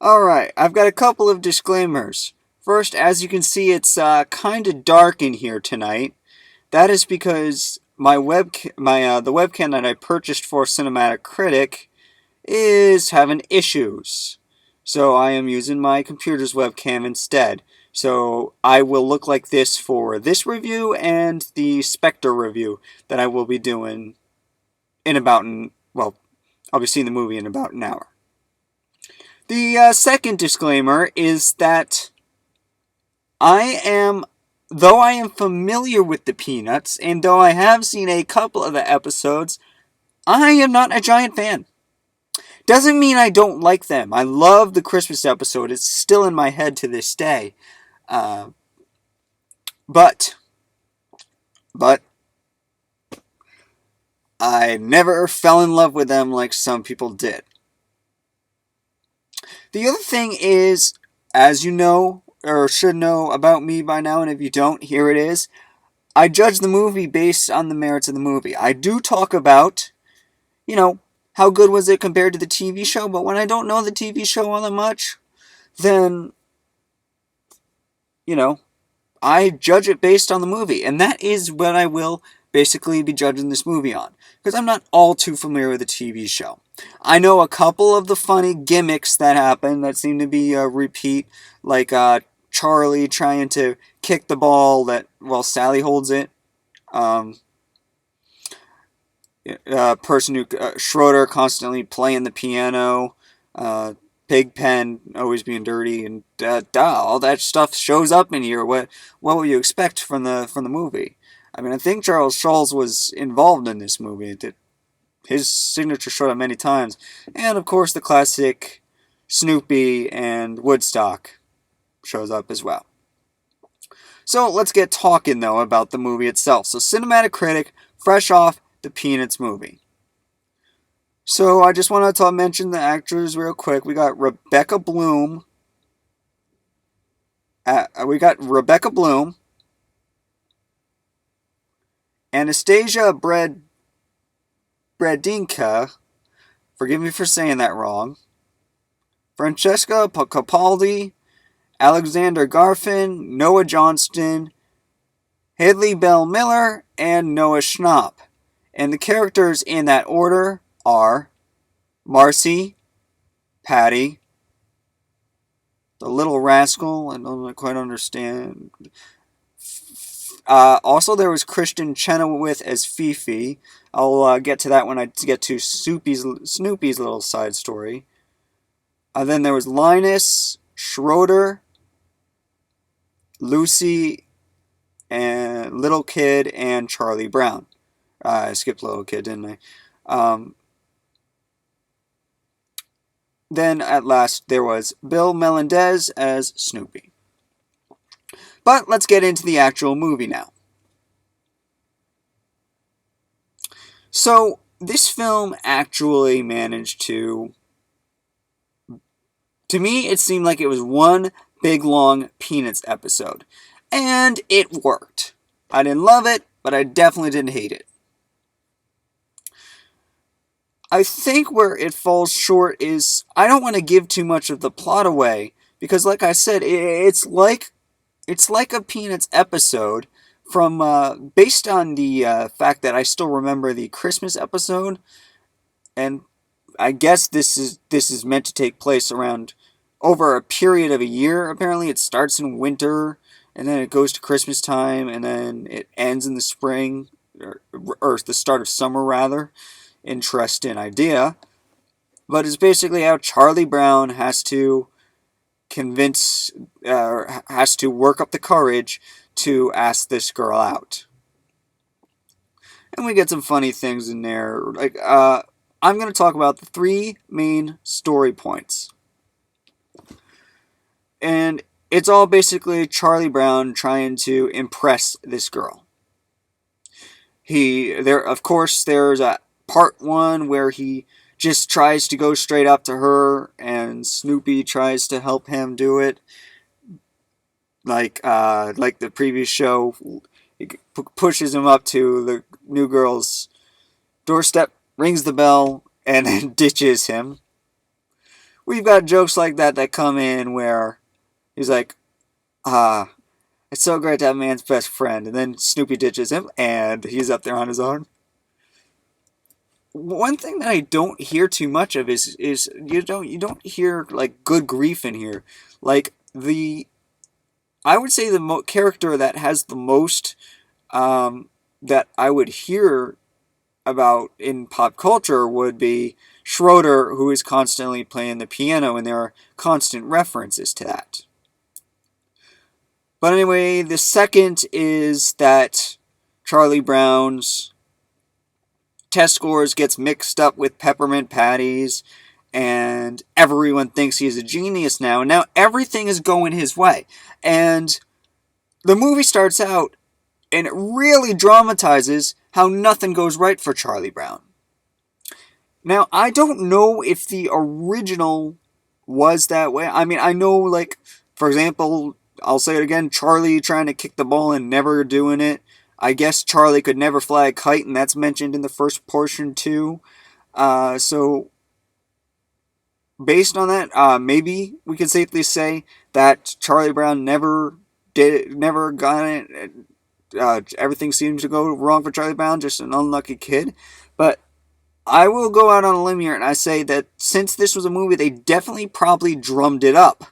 Alright, I've got a couple of disclaimers. First, as you can see, it's kind of dark in here tonight. That is because the webcam that I purchased for CinematicCritic is having issues. So I am using my computer's webcam instead. So I will look like this for this review and the Spectre review that I will be doing in well, I'll be seeing the movie in about an hour. The second disclaimer is that though I am familiar with the Peanuts, and though I have seen a couple of the episodes, I am not a giant fan. Doesn't mean I don't like them. I love the Christmas episode. It's still in my head to this day. Uh, but, but, I never fell in love with them like some people did. The other thing is, as you know, or should know about me by now, and if you don't, here it is. I judge the movie based on the merits of the movie. I do talk about, how good was it compared to the TV show, but when I don't know the TV show all that much, then, I judge it based on the movie. And that is what I will basically be judging this movie on. Because I'm not all too familiar with the TV show. I know a couple of the funny gimmicks that happen that seem to be a repeat, like Charlie trying to kick the ball while Sally holds it. Person who Schroeder constantly playing the piano. Pigpen always being dirty, and all that stuff shows up in here. What will you expect from the movie? I mean, I think Charles Schulz was involved in this movie. His signature showed up many times, and of course the classic Snoopy and Woodstock shows up as well. So let's get talking though about the movie itself. So CinematicCritic, fresh off the Peanuts movie. So I just want to mention the actors real quick. We got Rebecca Bloom. Anastasia Bredinka. Forgive me for saying that wrong. Francesca Capaldi, Alexander Garfin, Noah Johnston, Hadley Bell Miller, and Noah Schnapp. And the characters in that order are Marcy, Patty, the little rascal, I don't quite understand. Also, there was Kristen Chenoweth as Fifi. I'll get to that when I get to Snoopy's little side story. Then there was Linus, Schroeder, Lucy, and Little Kid, and Charlie Brown. I skipped Little Kid, didn't I? Then, at last, there was Bill Melendez as Snoopy. But let's get into the actual movie now. So, this film actually managed to me, it seemed like it was one big, long Peanuts episode. And it worked. I didn't love it, but I definitely didn't hate it. I think where it falls short is I don't want to give too much of the plot away because, like I said, it's like a Peanuts episode from based on the fact that I still remember the Christmas episode, and I guess this is meant to take place around over a period of a year. Apparently, it starts in winter and then it goes to Christmas time and then it ends in the spring or the start of summer rather. Interesting idea, but it's basically how Charlie Brown has to work up the courage to ask this girl out. And we get some funny things in there. I'm going to talk about the three main story points. And it's all basically Charlie Brown trying to impress this girl. Of course, there's a part one where he just tries to go straight up to her, and Snoopy tries to help him do it. Like the previous show, he pushes him up to the new girl's doorstep, rings the bell, and then ditches him. we've got jokes like that come in where he's like, ah, it's so great to have a man's best friend, and then Snoopy ditches him, and he's up there on his own. One thing that I don't hear too much of is you don't hear like good grief in here. Like the I would say the character that has the most that I would hear about in pop culture would be Schroeder, who is constantly playing the piano, and there are constant references to that. But anyway, the second is that Charlie Brown's test scores gets mixed up with peppermint patties, and everyone thinks he's a genius now. And now everything is going his way. And the movie starts out and it really dramatizes how nothing goes right for Charlie Brown. Now, I don't know if the original was that way. I mean, I know, like, for example, I'll say it again, Charlie trying to kick the ball and never doing it. I guess Charlie could never fly a kite, and that's mentioned in the first portion too. So, based on that, maybe we could safely say that Charlie Brown never got it. Everything seems to go wrong for Charlie Brown, just an unlucky kid. But I will go out on a limb here and I say that since this was a movie, they definitely probably drummed it up.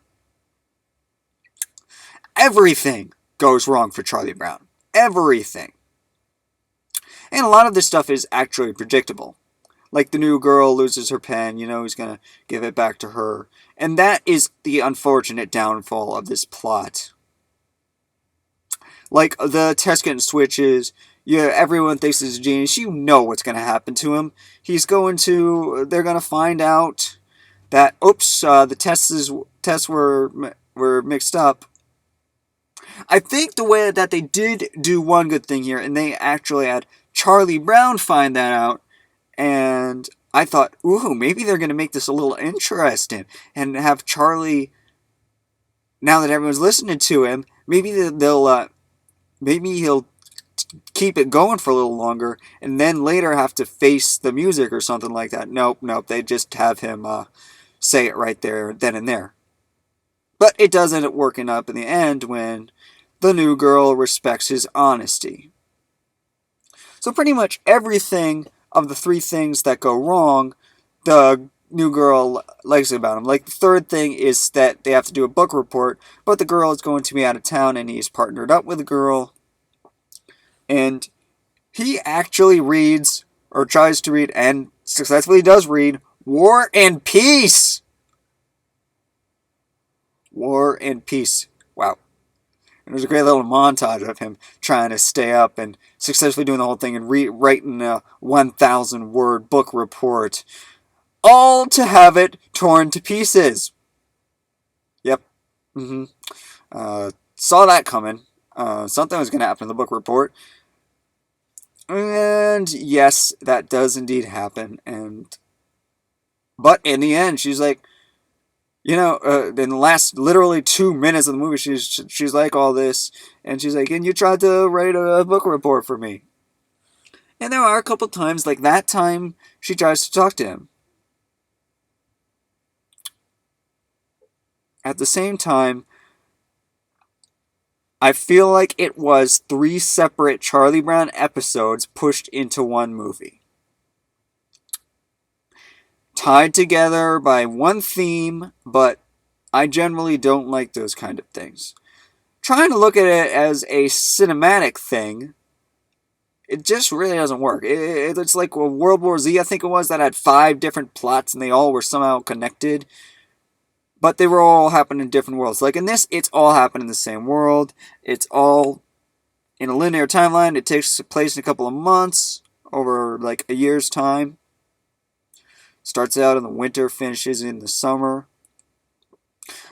Everything goes wrong for Charlie Brown. Everything. And a lot of this stuff is actually predictable. Like the new girl loses her pen, he's going to give it back to her. And that is the unfortunate downfall of this plot. Like the test getting switches, everyone thinks he's a genius. You know what's going to happen to him. They're going to find out that, the tests were mixed up. I think the way that they did do one good thing here, and they actually had Charlie Brown find that out, and I thought, ooh, maybe they're going to make this a little interesting, and have Charlie, now that everyone's listening to him, maybe maybe he'll keep it going for a little longer, and then later have to face the music or something like that. Nope, they just have him say it right there, then and there. But it does end up working up in the end when the new girl respects his honesty. So pretty much everything of the three things that go wrong, the new girl likes about him. Like the third thing is that they have to do a book report, but the girl is going to be out of town and he's partnered up with a girl. And he actually reads, or tries to read, and successfully does read, War and Peace! War and Peace. Wow. And there's a great little montage of him trying to stay up and successfully doing the whole thing and writing a 1,000-word book report. All to have it torn to pieces. Yep. Saw that coming. Something was going to happen in the book report. And yes, that does indeed happen. But in the end, she's like, in the last literally 2 minutes of the movie, she's like all this, and she's like, and you tried to write a book report for me. And there are a couple times, like that time, she tries to talk to him. At the same time, I feel like it was 3 separate Charlie Brown episodes pushed into one movie. Tied together by one theme, but I generally don't like those kind of things. Trying to look at it as a cinematic thing, it just really doesn't work. It's like World War Z, I think it was, that had 5 different plots and they all were somehow connected. But they were all happening in different worlds. Like in this, it's all happening in the same world. It's all in a linear timeline. It takes place in a couple of months, over like a year's time. Starts out in the winter, finishes in the summer.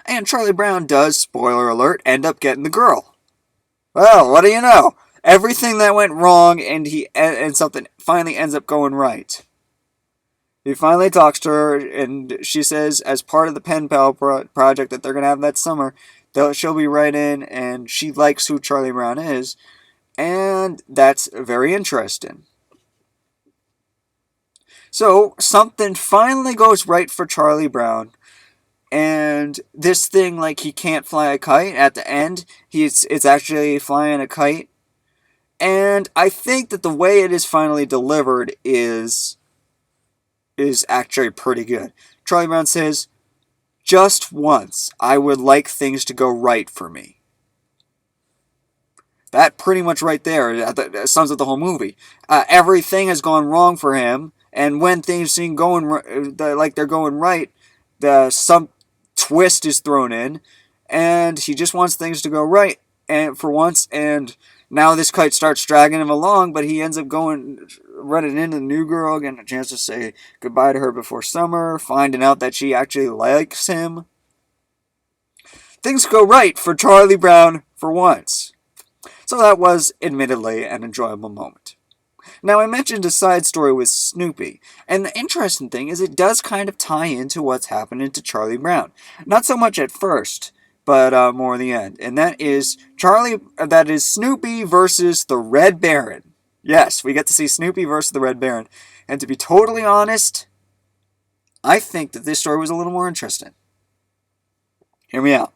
And Charlie Brown does, spoiler alert, end up getting the girl. Well, what do you know? Everything that went wrong and something finally ends up going right. He finally talks to her, and she says, as part of the pen pal project that they're going to have that summer, she'll be right in, and she likes who Charlie Brown is, and that's very interesting. So, something finally goes right for Charlie Brown, And this thing, like, he can't fly a kite at the end. It's actually flying a kite. And I think that the way it is finally delivered is actually pretty good. Charlie Brown says, "Just once, I would like things to go right for me." That pretty much right there that sums up the whole movie. Everything has gone wrong for him, and when things seem going like they're going right, some twist is thrown in, and he just wants things to go right and for once. And now this kite starts dragging him along, but he ends up running into the new girl, getting a chance to say goodbye to her before summer, finding out that she actually likes him. Things go right for Charlie Brown for once. So that was, admittedly, an enjoyable moment. Now, I mentioned a side story with Snoopy, and the interesting thing is it does kind of tie into what's happening to Charlie Brown. Not so much at first, but more in the end. And that is Snoopy versus the Red Baron. Yes, we get to see Snoopy versus the Red Baron. And to be totally honest, I think that this story was a little more interesting. Hear me out.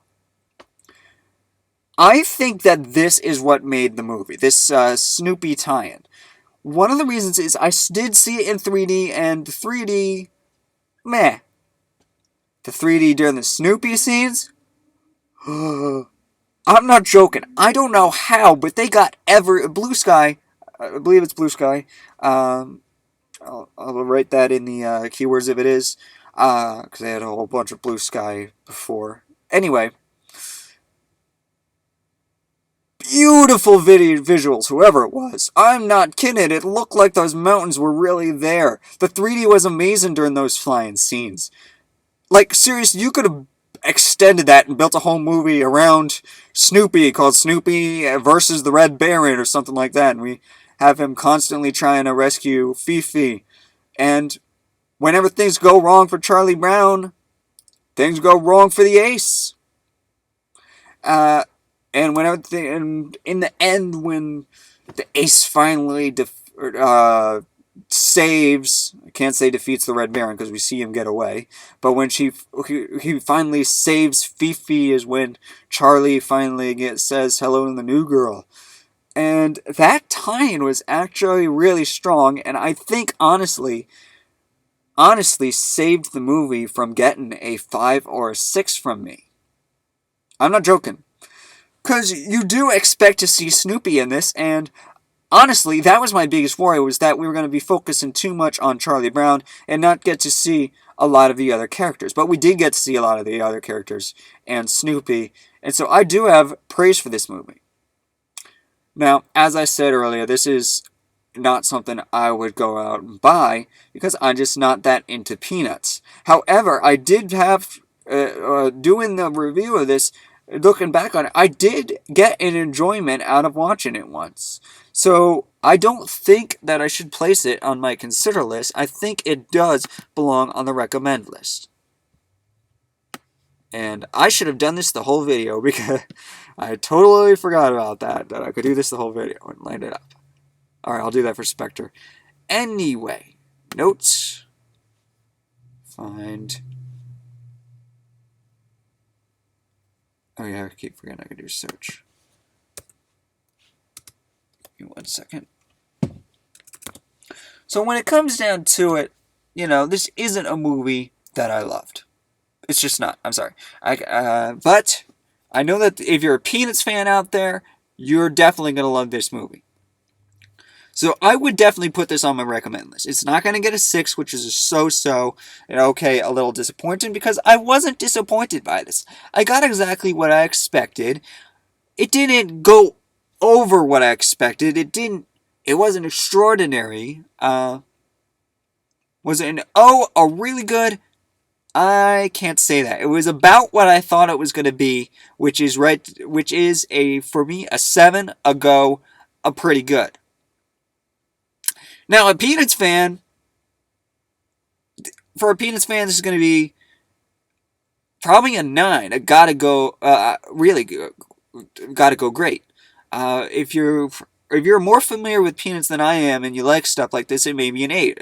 I think that this is what made the movie, this Snoopy tie-in. One of the reasons is I did see it in 3D, and the 3D, meh. The 3D during the Snoopy scenes? I'm not joking. I don't know how, but they got Blue Sky, I believe it's Blue Sky. I'll write that in the keywords if it is, because they had a whole bunch of Blue Sky before. Anyway. Beautiful visuals, whoever it was. I'm not kidding, it looked like those mountains were really there. The 3D was amazing during those flying scenes. Like, seriously, you could have extended that and built a whole movie around Snoopy called Snoopy versus the Red Baron or something like that. And we have him constantly trying to rescue Fifi. And whenever things go wrong for Charlie Brown, things go wrong for the ace. And in the end, when the ace finally saves, I can't say defeats the Red Baron because we see him get away, but when he finally saves Fifi is when Charlie finally says hello to the new girl. And that tie-in was actually really strong, and I think honestly saved the movie from getting a 5 or a 6 from me. I'm not joking. Because you do expect to see Snoopy in this, and honestly, that was my biggest worry, was that we were going to be focusing too much on Charlie Brown and not get to see a lot of the other characters. But we did get to see a lot of the other characters and Snoopy, and so I do have praise for this movie. Now, as I said earlier, this is not something I would go out and buy because I'm just not that into Peanuts. However, I did have, doing the review of this, looking back on it, I did get an enjoyment out of watching it once. So I don't think that I should place it on my consider list. I think it does belong on the recommend list. And I should have done this the whole video because I totally forgot about that I could do this the whole video and land it up. Alright, I'll do that for Spectre. Anyway, notes. Find... Oh yeah, I keep forgetting I can do search. Give me 1 second. So when it comes down to it, this isn't a movie that I loved. It's just not. I'm sorry. But I know that if you're a Peanuts fan out there, you're definitely going to love this movie. So I would definitely put this on my recommend list. It's not going to get a 6, which is a so-so, and okay, a little disappointing, because I wasn't disappointed by this. I got exactly what I expected. It didn't go over what I expected. It wasn't extraordinary. Was it a really good? I can't say that. It was about what I thought it was going to be, which is for me, a 7, a go, a pretty good. Now, for a Peanuts fan, this is going to be probably a 9. A gotta go, really good, gotta go great. If you're more familiar with Peanuts than I am, and you like stuff like this, it may be an 8.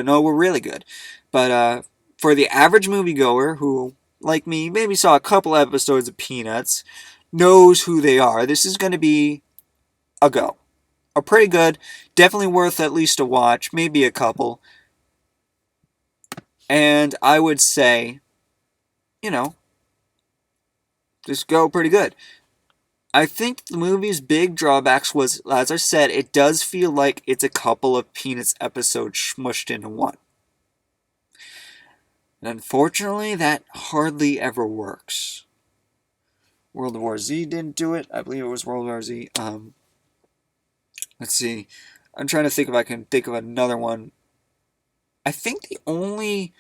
No, we're really good. But for the average moviegoer who like me, maybe saw a couple episodes of Peanuts, knows who they are. This is going to be a go. A pretty good, definitely worth at least a watch, maybe a couple. And I would say, you know, just go pretty good. I think the movie's big drawbacks was, as I said, it does feel like it's a couple of Peanuts episodes smushed into one. And unfortunately, that hardly ever works. World War Z didn't do it. I believe it was World War Z. Let's see. I'm trying to think if I can think of another one. I think the only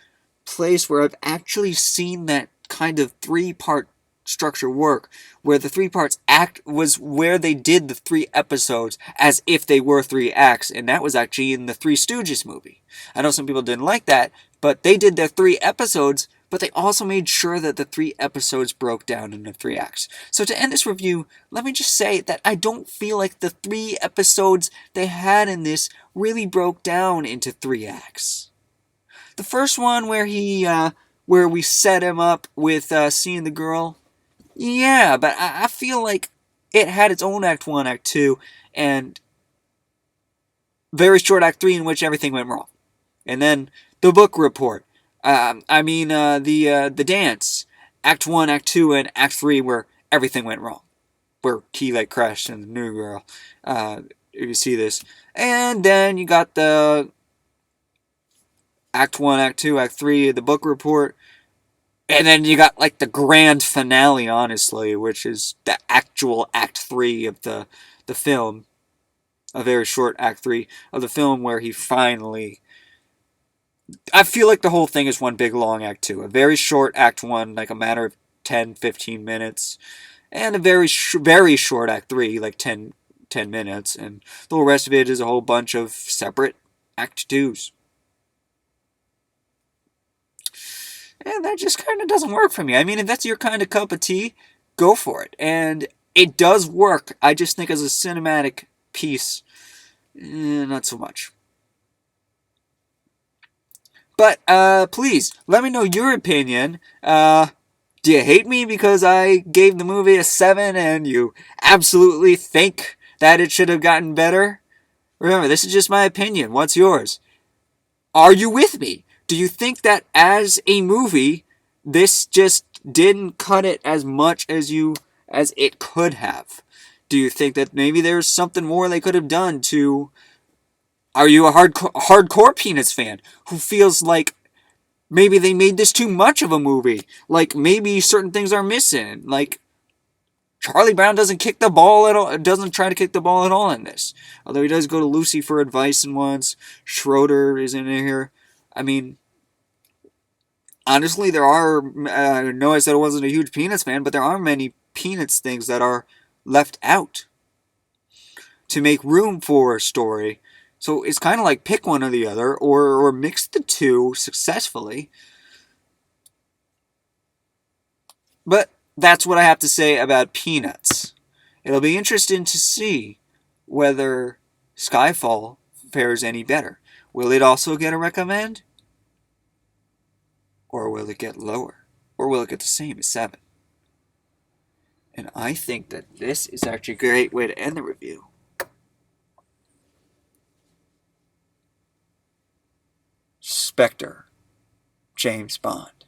place where I've actually seen that kind of three-part structure work, where the three parts act, was where they did the 3 episodes as if they were 3 acts, and that was actually in the Three Stooges movie. I know some people didn't like that, but they did their 3 episodes, but they also made sure that the 3 episodes broke down into 3 acts. So to end this review, let me just say that I don't feel like the 3 episodes they had in this really broke down into 3 acts. The first one where we set him up with seeing the girl, yeah, but I feel like it had its own Act 1, Act 2, and very short Act 3 in which everything went wrong. And then the book report. The dance. Act 1, Act 2, and Act 3 where everything went wrong. Where Key like crashed and the new girl. You see this. And then you got the Act 1, Act 2, Act 3, the book report. And then you got like the grand finale, honestly, which is the actual Act 3 of the film. A very short Act 3 of the film where he finally... I feel like the whole thing is one big long Act 2. A very short Act 1, like a matter of 10, 15 minutes. And a very short Act 3, like 10 minutes. And the whole rest of it is a whole bunch of separate Act 2s. And that just kind of doesn't work for me. I mean, if that's your kind of cup of tea, go for it. And it does work. I just think as a cinematic piece, not so much. But please, let me know your opinion. Do you hate me because I gave the movie a 7 and you absolutely think that it should have gotten better? Remember, this is just my opinion. What's yours? Are you with me? Do you think that as a movie, this just didn't cut it as much as it could have? Do you think that maybe there's something more they could have done to... Are you a hardcore Peanuts fan who feels like maybe they made this too much of a movie? Like maybe certain things are missing. Like Charlie Brown doesn't kick the ball at all. Doesn't try to kick the ball at all in this. Although he does go to Lucy for advice in once. Schroeder is in here. I mean, honestly, there are... I know I said I wasn't a huge Peanuts fan, but there are many Peanuts things that are left out to make room for a story. So it's kind of like pick one or the other, or mix the two successfully. But that's what I have to say about Peanuts. It'll be interesting to see whether Skyfall fares any better. Will it also get a recommend? Or will it get lower? Or will it get the same as 7? And I think that this is actually a great way to end the review. Spectre, James Bond.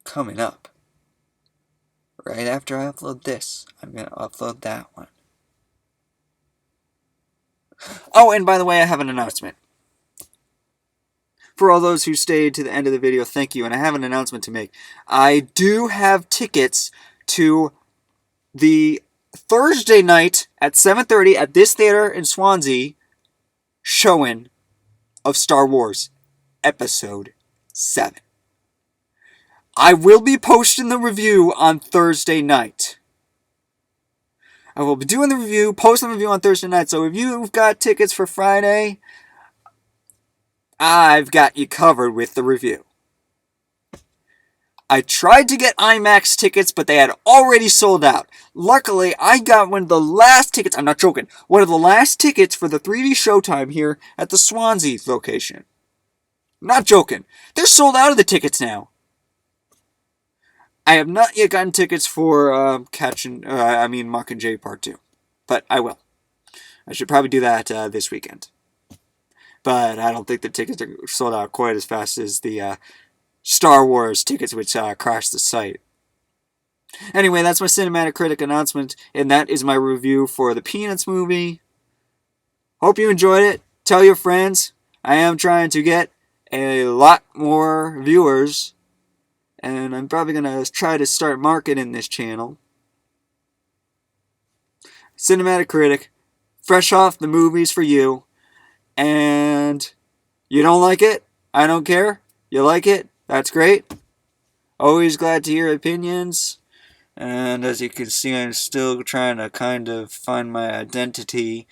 Coming up. Right after I upload this, I'm going to upload that one. Oh, and by the way, I have an announcement. For all those who stayed to the end of the video, thank you. And I have an announcement to make. I do have tickets to the Thursday night at 7:30 at this theater in Swansea showing of Star Wars Episode 7. I will be posting the review on Thursday night. I will be doing the review, posting the review on Thursday night. So if you've got tickets for Friday, I've got you covered with the review. I tried to get IMAX tickets, but they had already sold out. Luckily, I got one of the last tickets, I'm not joking, one of the last tickets for the 3D showtime here at the Swansea location. I'm not joking. They're sold out of the tickets now. I have not yet gotten tickets for Mockingjay Part 2. But I will. I should probably do that this weekend. But I don't think the tickets are sold out quite as fast as the Star Wars tickets, which crashed the site. Anyway, that's my Cinematic Critic announcement, and that is my review for the Peanuts movie. Hope you enjoyed it. Tell your friends. I am trying to get a lot more viewers, and I'm probably going to try to start marketing this channel. Cinematic Critic, fresh off the movies for you, and you don't like it? I don't care. You like it? That's great. Always glad to hear opinions. And as you can see, I'm still trying to kind of find my identity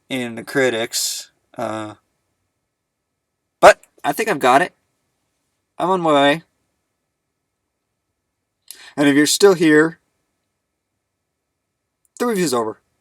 in the critics. But I think I've got it. I'm on my way. And if you're still here, the review's over.